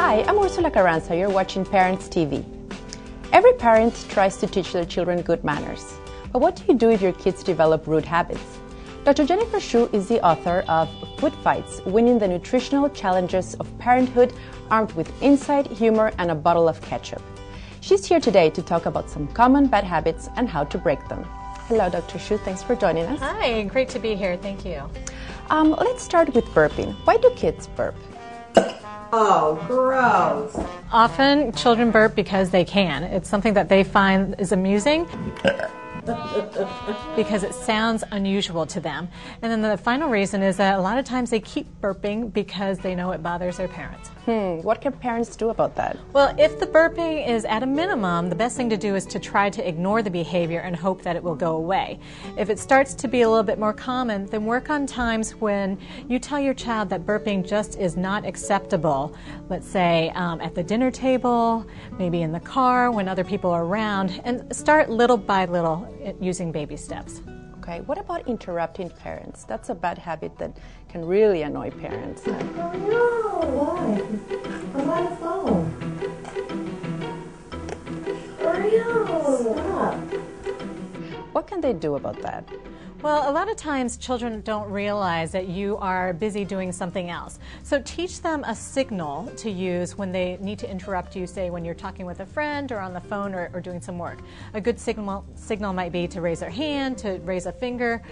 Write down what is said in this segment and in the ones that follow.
Hi, I'm Ursula Carranza. You're watching Parents TV. Every parent tries to teach their children good manners. But what do you do if your kids develop rude habits? Dr. Jennifer Shu is the author of Food Fights, Winning the Nutritional Challenges of Parenthood, armed with insight, humor, and a bottle of ketchup. She's here today to talk about some common bad habits and how to break them. Hello, Dr. Shu. Thanks for joining us. Hi, great to be here. Thank you. Let's start with burping. Why do kids burp? Oh, gross. Often children burp because they can. It's something that they find is amusing because it sounds unusual to them. And then the final reason is that a lot of times they keep burping because they know it bothers their parents. What can parents do about that? Well, if the burping is at a minimum, the best thing to do is to try to ignore the behavior and hope that it will go away. If it starts to be a little bit more common, then work on times when you tell your child that burping just is not acceptable. Let's say at the dinner table, maybe in the car, when other people are around, and start little by little using baby steps. Okay, what about interrupting parents? That's a bad habit that can really annoy parents. Oh no, why? I'm on the phone. Hurry up. Stop. What can they do about that? Well, a lot of times children don't realize that you are busy doing something else. So teach them a signal to use when they need to interrupt you, say when you're talking with a friend or on the phone or doing some work. A good signal might be to raise their hand, to raise a finger,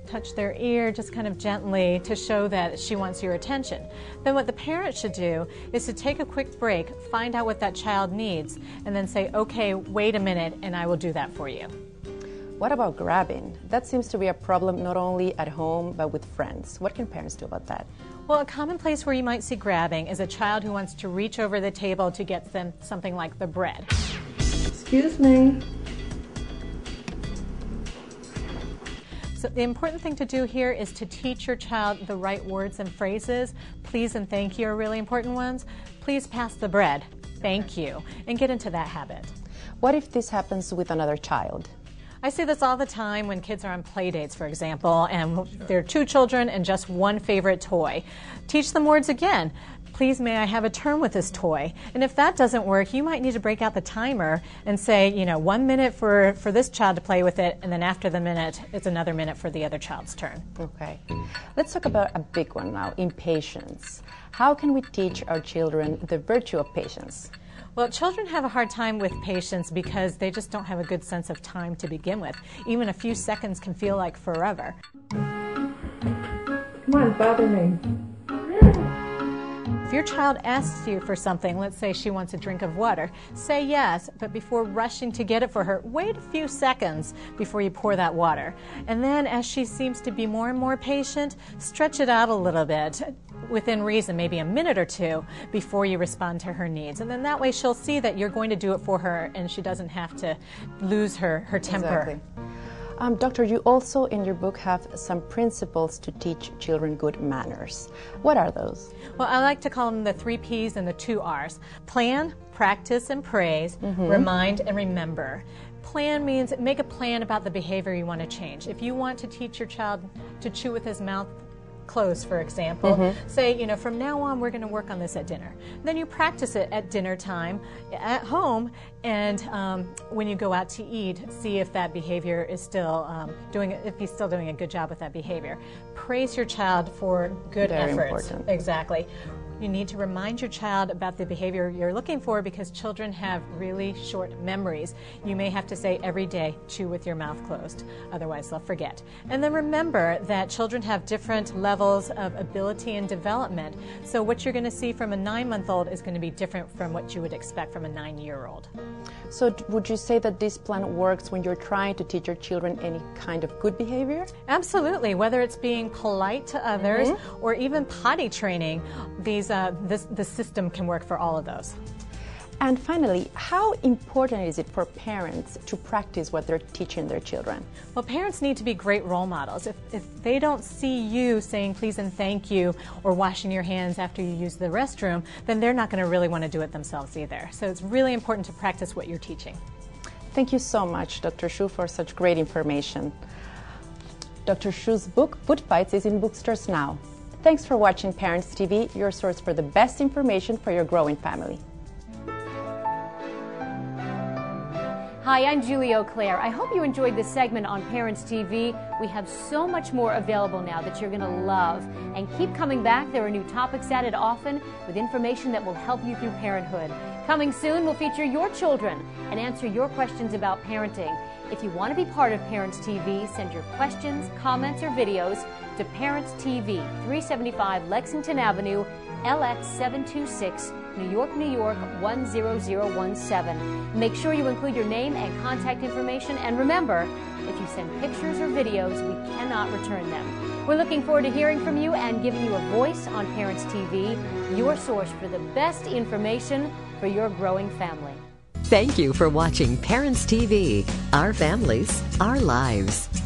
touch their ear, just kind of gently to show that she wants your attention. Then what the parent should do is to take a quick break, find out what that child needs, and then say, okay, wait a minute, and I will do that for you. What about grabbing? That seems to be a problem not only at home, but with friends. What can parents do about that? Well, a common place where you might see grabbing is a child who wants to reach over the table to get them something like the bread. Excuse me. So the important thing to do here is to teach your child the right words and phrases. Please and thank you are really important ones. Please pass the bread. Thank you. And get into that habit. What if this happens with another child? I see this all the time when kids are on play dates, for example, and there are two children and just one favorite toy. Teach them words again. Please, may I have a turn with this toy? And if that doesn't work, you might need to break out the timer and say, 1 minute for this child to play with it, and then after the minute, it's another minute for the other child's turn. Okay. Let's talk about a big one now, impatience. How can we teach our children the virtue of patience? Well, children have a hard time with patience because they just don't have a good sense of time to begin with. Even a few seconds can feel like forever. Come on, bother me. If your child asks you for something, let's say she wants a drink of water, say yes, but before rushing to get it for her, wait a few seconds before you pour that water. And then as she seems to be more and more patient, stretch it out a little bit within reason, maybe a minute or two before you respond to her needs. And then that way she'll see that you're going to do it for her and she doesn't have to lose her temper. Exactly. Doctor, you also in your book have some principles to teach children good manners. What are those? Well, I like to call them the 3 P's and the 2 R's. Plan, practice, and praise. Remind and remember. Plan means make a plan about the behavior you want to change. If you want to teach your child to chew with his mouth closed, for example, say, from now on we're going to work on this at dinner. Then you practice it at dinner time, at home, and when you go out to eat, see if that behavior is still if he's still doing a good job with that behavior. Praise your child for good efforts. Very important. Exactly. You need to remind your child about the behavior you're looking for because children have really short memories. You may have to say every day, chew with your mouth closed, otherwise they'll forget. And then remember that children have different levels of ability and development. So what you're going to see from a 9-month-old is going to be different from what you would expect from a 9-year-old. So would you say that this plan works when you're trying to teach your children any kind of good behavior? Absolutely. Whether it's being polite to others or even potty training, the system can work for all of those. And finally, how important is it for parents to practice what they're teaching their children? Well, parents need to be great role models. If they don't see you saying please and thank you or washing your hands after you use the restroom, then they're not going to really want to do it themselves either. So it's really important to practice what you're teaching. Thank you so much, Dr. Shu, for such great information. Dr. Shu's book, Food Fights, is in bookstores now. Thanks for watching Parents TV, your source for the best information for your growing family. Hi, I'm Julie Auclair. I hope you enjoyed this segment on Parents TV. We have so much more available now that you're going to love. And keep coming back. There are new topics added often with information that will help you through parenthood. Coming soon, we'll feature your children and answer your questions about parenting. If you want to be part of Parents TV, send your questions, comments, or videos to Parents TV, 375 Lexington Avenue, LX 726, New York, New York 10017. Make sure you include your name and contact information, and remember, if you send pictures or videos, we cannot return them. We're looking forward to hearing from you and giving you a voice on Parents TV, your source for the best information for your growing family. Thank you for watching Parents TV. Our families, our lives.